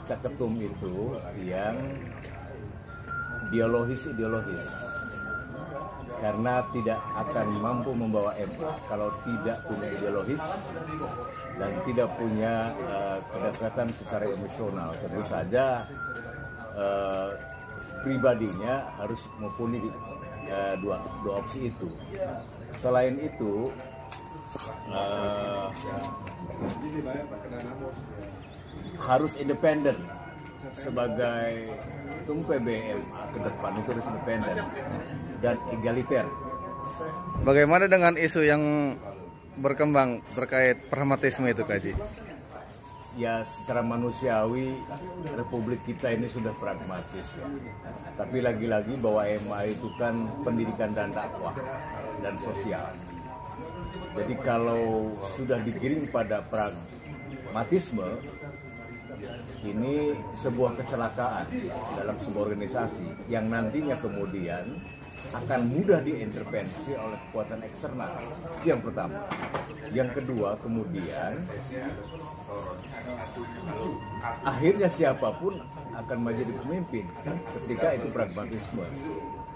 Caketum itu yang ideologis karena tidak akan mampu membawa MA kalau tidak punya ideologis dan tidak punya kedekatan secara emosional. Tentu saja pribadinya harus mumpuni dua opsi itu. Selain itu harus independen sebagai ketum PBMA ke depan, itu harus independen dan egaliter. Bagaimana dengan isu yang berkembang terkait pragmatisme itu, Kaji? Ya, secara manusiawi Republik kita ini sudah pragmatis ya. Tapi lagi-lagi bahwa MA itu kan pendidikan dan dakwah dan sosial. Jadi kalau sudah digiring pada pragmatisme, ini sebuah kecelakaan dalam sebuah organisasi yang nantinya kemudian akan mudah diintervensi oleh kekuatan eksternal. Itu yang pertama. Yang kedua, kemudian akhirnya siapapun akan menjadi pemimpin ketika itu pragmatisme.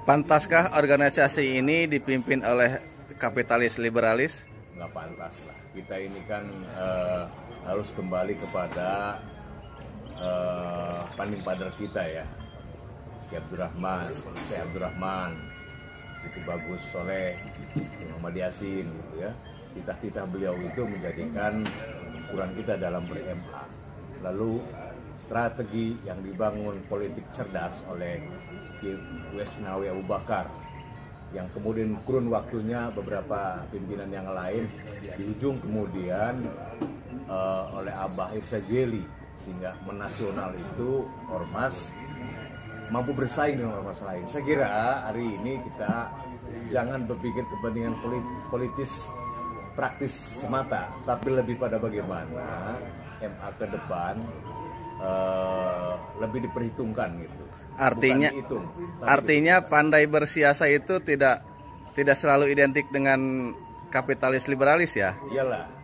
Pantaskah organisasi ini dipimpin oleh kapitalis liberalis? Nggak pantas lah. Kita ini kan harus kembali kepada panding padar kita ya, Abdurrahman, Syekh Abdurrahman, itu Bagus Soleh, Muhammad Yasin, gitu ya. Titah-titah beliau itu menjadikan ukuran kita dalam ber-MA. Lalu strategi yang dibangun politik cerdas oleh Wesnawi Abu Bakar, yang kemudian kurun waktunya beberapa pimpinan yang lain, di ujung kemudian oleh Abah Irsa Jeli, sehingga menasional itu ormas mampu bersaing dengan ormas lain. Saya kira hari ini kita jangan berpikir kepentingan politis praktis semata, tapi lebih pada bagaimana MA ke depan lebih diperhitungkan gitu. Artinya pandai bersiasa itu tidak selalu identik dengan kapitalis liberalis ya? Iyalah.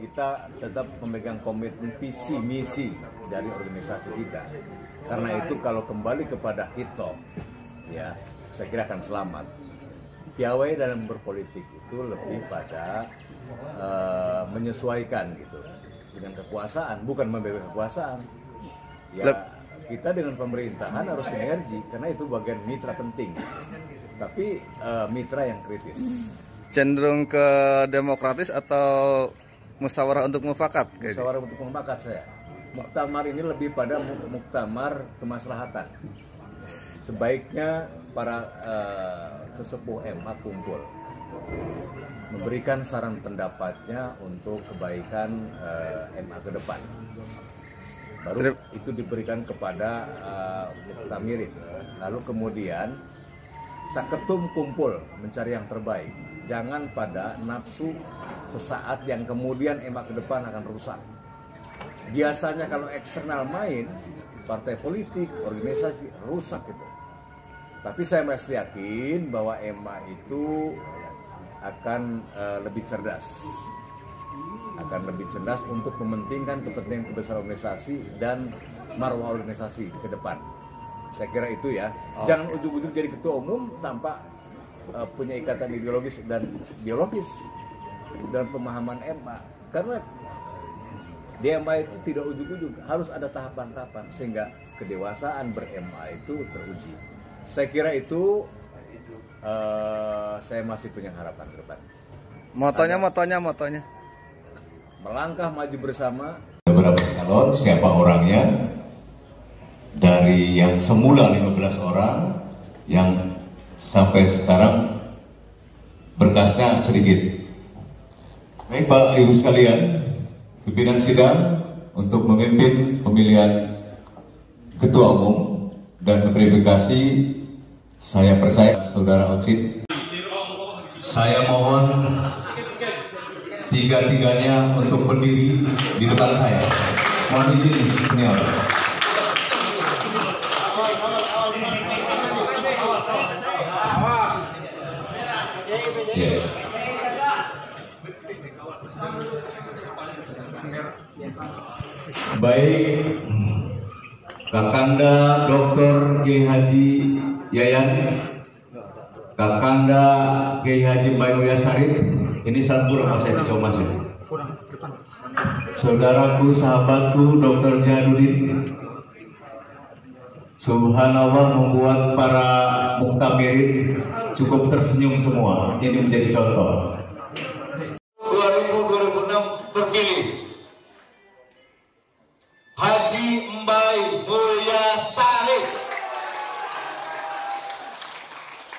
Kita tetap memegang komitmen visi misi dari organisasi kita. Karena itu kalau kembali kepada hitop, ya saya kira akan selamat. Piawai dalam berpolitik itu lebih pada menyesuaikan gitu dengan kekuasaan, bukan membebek kekuasaan. Ya kita dengan pemerintahan harus sinergi karena itu bagian mitra penting. Tapi mitra yang kritis. Cenderung ke demokratis atau musyawarah untuk mufakat? Musyawarah untuk mufakat saya. Muktamar ini lebih pada muktamar kemaslahatan. Sebaiknya para sesepuh MA kumpul, memberikan saran pendapatnya untuk kebaikan MA ke depan. Baru itu diberikan kepada muktamirin. Lalu kemudian saketum kumpul mencari yang terbaik. Jangan pada nafsu sesaat yang kemudian MA ke depan akan rusak. Biasanya kalau eksternal main, partai politik, organisasi rusak itu. Tapi saya masih yakin bahwa MA itu akan lebih cerdas. Akan lebih cerdas untuk mementingkan kepentingan kebesaran organisasi dan marwah organisasi ke depan. Saya kira itu ya. Jangan ujung-ujung jadi ketua umum tanpa punya ikatan ideologis dan biologis dalam pemahaman MA. Karena di MA itu tidak ujung-ujung, harus ada tahapan-tahapan sehingga kedewasaan ber-MA itu teruji. Saya kira itu saya masih punya harapan ke depan. Motonya melangkah maju bersama. Beberapa calon, siapa orangnya, dari yang semula 15 orang yang sampai sekarang berkasnya sedikit. Baik Pak Ibu sekalian, pimpinan sidang untuk memimpin pemilihan ketua umum dan verifikasi, saya percaya Saudara Ocit. Saya mohon tiga-tiganya untuk berdiri di depan saya. Mohon izin senior. baik Kakanda Dr. Kiai Haji Yayan, Kakanda Kiai Haji Maimuya Sarif, ini sampur apa saya dicoba sih? Saudaraku, sahabatku Dr. Jadudin, subhanallah membuat para muktamirin cukup tersenyum semua. Ini menjadi contoh. 2006 terpilih Haji Mbai Mulya Sarif.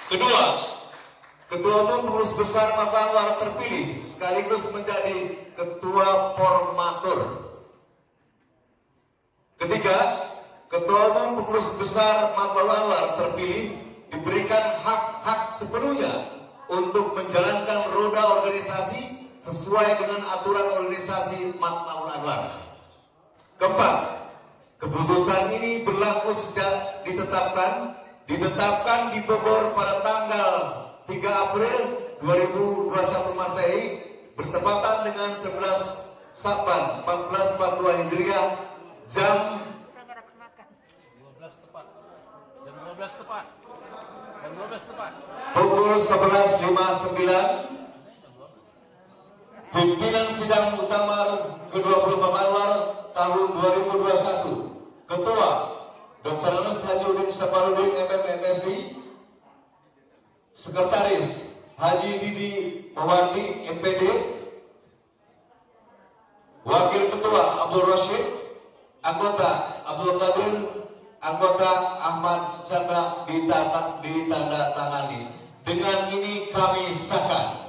Kedua, Ketua Umum Pengurus Besar Mata Anwar terpilih sekaligus menjadi Ketua Formatur. Ketiga, Ketua Umum Pengurus Besar Mata Anwar terpilih diberikan hak-hak sepenuhnya untuk menjalankan roda organisasi sesuai dengan aturan organisasi Mata Anwar. Keempat, keputusan ini berlaku sejak ditetapkan di Bogor pada tanggal 3 April 2021 Masehi bertepatan dengan 11 Saban 1442 Hijriah jam 12 tepat. Pukul 11.59. Pimpinan Sidang Muktamar ke-24 Anwar tahun 2021. Ketua Dr. Anas Hajiudin Saparudin MM MSI. Sekretaris Haji Didi Mawardi MPD. Wakil Ketua Abdul Rashid. Anggota Abdul Qadir. Anggota Ahmad Chandra ditandatangani. Dengan ini kami sahkan.